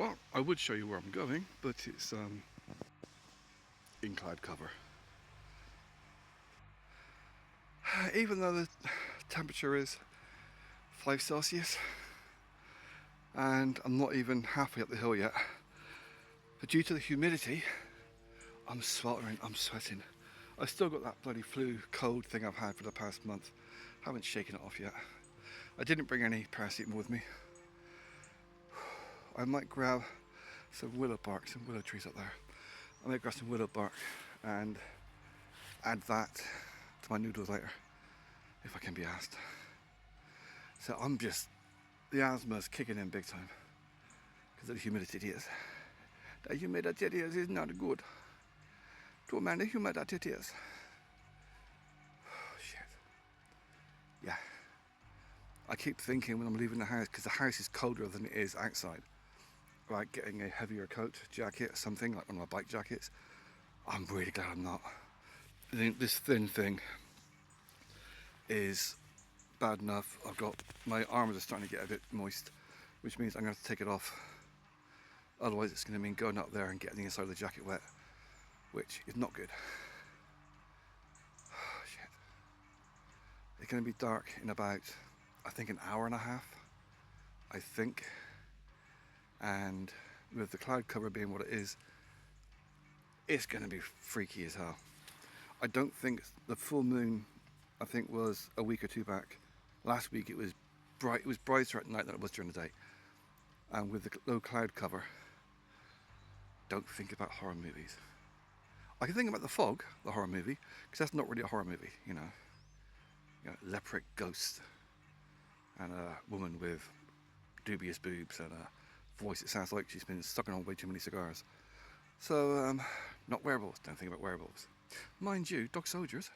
Well, I would show you where I'm going, but it's in cloud cover. Even though the temperature is 5 Celsius and I'm not even halfway up the hill yet, but due to the humidity, I'm sweltering, I'm sweating. I've still got that bloody flu cold thing I've had for the past month. Haven't shaken it off yet. I didn't bring any paracetamol with me. I might grab some willow bark, some willow trees up there. I might grab some willow bark and add that to my noodles later, if I can be asked. So the asthma's kicking in big time because of the humidity. The humidity is not good. Too many humidity is. Oh, shit. Yeah. I keep thinking when I'm leaving the house, because the house is colder than it is outside, like getting a heavier coat, jacket, something like one of my bike jackets. I'm really glad I'm not. I think this thin thing is bad enough. My arms are starting to get a bit moist, which means I'm going to have to take it off. Otherwise it's going to mean going up there and getting the inside of the jacket wet, which is not good. Oh, shit. It's going to be dark in about, I think, an hour and a half, I think. And with the cloud cover being what it is, it's going to be freaky as hell. I don't think the full moon, I think, was a week or two back. Last week it was bright. It was brighter at night than it was during the day. And with the low cloud cover, don't think about horror movies. I can think about The Fog, the horror movie, because that's not really a horror movie, you know, leopard ghosts and a woman with dubious boobs and a voice that sounds like she's been sucking on way too many cigars. So, not werewolves. Don't think about werewolves. Mind you, dog soldiers,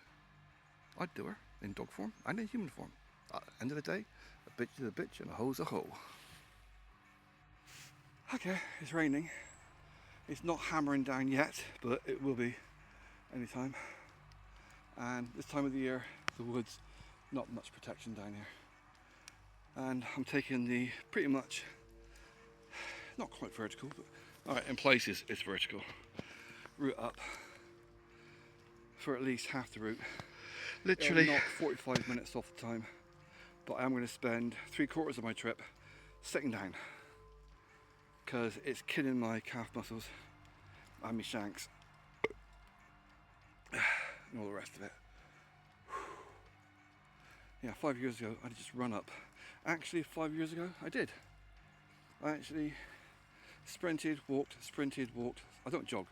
I'd do her in dog form and in human form. End of the day, a bitch is a bitch and a hoe's a hoe. Okay, it's raining. It's not hammering down yet, but it will be anytime. And this time of the year, the woods, not much protection down here. And I'm taking the pretty much, not quite vertical, but alright, in places it's vertical, route up for at least half the route. Literally not 45 minutes off the time, but I am going to spend 3/4 of my trip sitting down because it's killing my calf muscles and my shanks and all the rest of it. Yeah, 5 years ago I'd just run up. Actually, 5 years ago I did. I actually sprinted, walked. I don't jog.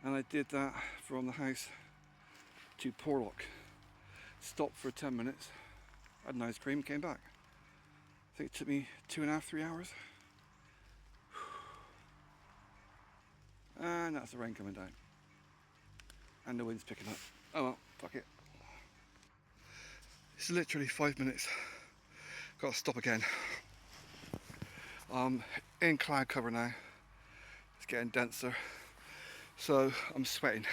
And I did that from the house to Porlock. Stopped for 10 minutes, had an ice cream, came back. I think it took me 2.5, 3 hours. And that's the rain coming down. And the wind's picking up. Oh well, fuck it. It's literally 5 minutes. Got to stop again. In cloud cover now. It's getting denser. So I'm sweating.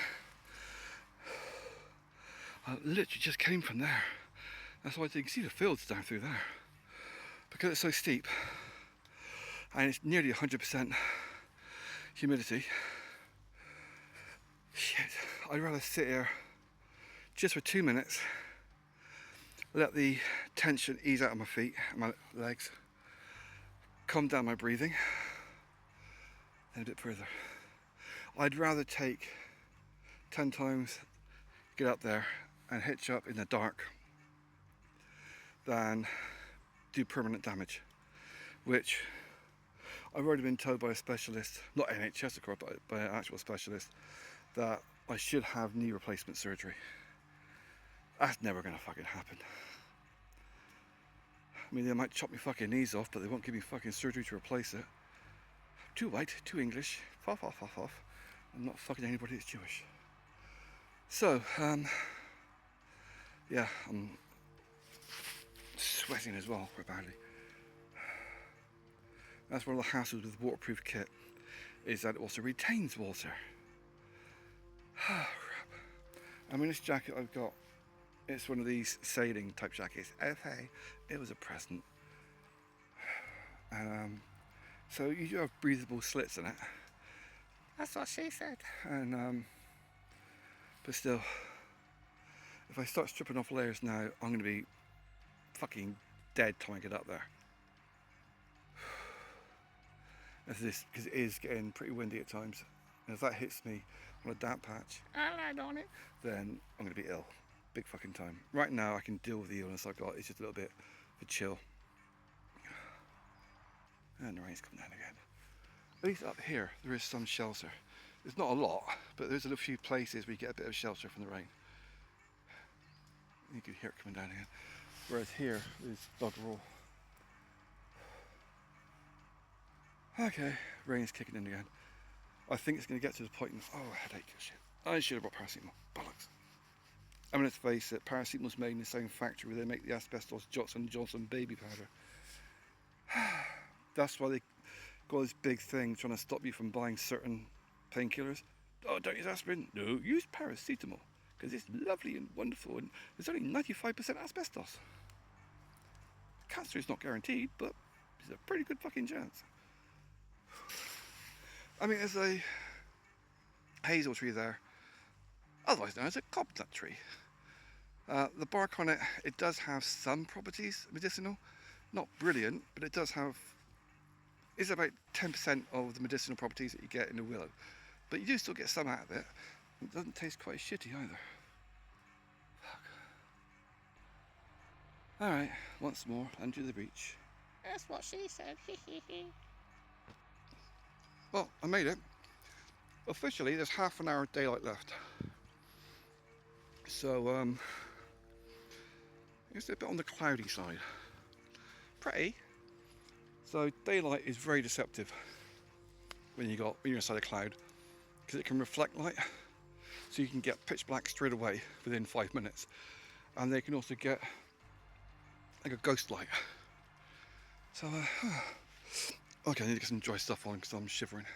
I literally just came from there. That's why you can see the fields down through there. Because it's so steep and it's nearly 100% humidity. Shit, I'd rather sit here just for 2 minutes, let the tension ease out of my feet and my legs, calm down my breathing, and a bit further. I'd rather take 10 times, get up there and hitch up in the dark than do permanent damage, which I've already been told by a specialist, not NHS of course, but by an actual specialist, that I should have knee replacement surgery. That's never gonna fucking happen. I mean, they might chop my fucking knees off, but they won't give me fucking surgery to replace it. Too white, too English, off. I'm not fucking anybody that's Jewish. So, yeah, I'm sweating as well quite badly. That's one of the hassles with the waterproof kit, is that it also retains water. Crap. I mean, this jacket I've got, it's one of these sailing type jackets. Okay, it was a present. So you do have breathable slits in it. That's what she said. And but still, if I start stripping off layers now, I'm going to be fucking dead time I get up there. Because it is getting pretty windy at times. And if that hits me on a damp patch, I land on it, then I'm going to be ill. Big fucking time. Right now I can deal with the illness I've got. It's just a little bit of a chill. And the rain's coming down again. At least up here there is some shelter. There's not a lot, but there's a few places where you get a bit of shelter from the rain. You can hear it coming down again. Whereas here is doggerel. Okay, rain's kicking in again. I think it's going to get to the point. Headache. Shit. I should have brought paracetamol. Bollocks. I mean, let's face it, paracetamol's made in the same factory where they make the asbestos Johnson & Johnson baby powder. That's why they got this big thing trying to stop you from buying certain painkillers. Oh, don't use aspirin. No, use paracetamol because it's lovely and wonderful and there's only 95% asbestos. Cancer is not guaranteed, but it's a pretty good fucking chance. I mean, there's a hazel tree there, otherwise known as a cobnut tree. The bark on it, it does have some properties medicinal, not brilliant, but it does have, it's about 10% of the medicinal properties that you get in the willow. But you do still get some out of it. It doesn't taste quite shitty either. Fuck. Alright, once more, under the breach. That's what she said. Well, I made it. Officially, there's half an hour of daylight left. So, it's a bit on the cloudy side. Pretty. So daylight is very deceptive when you're inside a cloud, because it can reflect light, so you can get pitch black straight away within 5 minutes, and they can also get like a ghost light. So, okay, I need to get some dry stuff on because I'm shivering.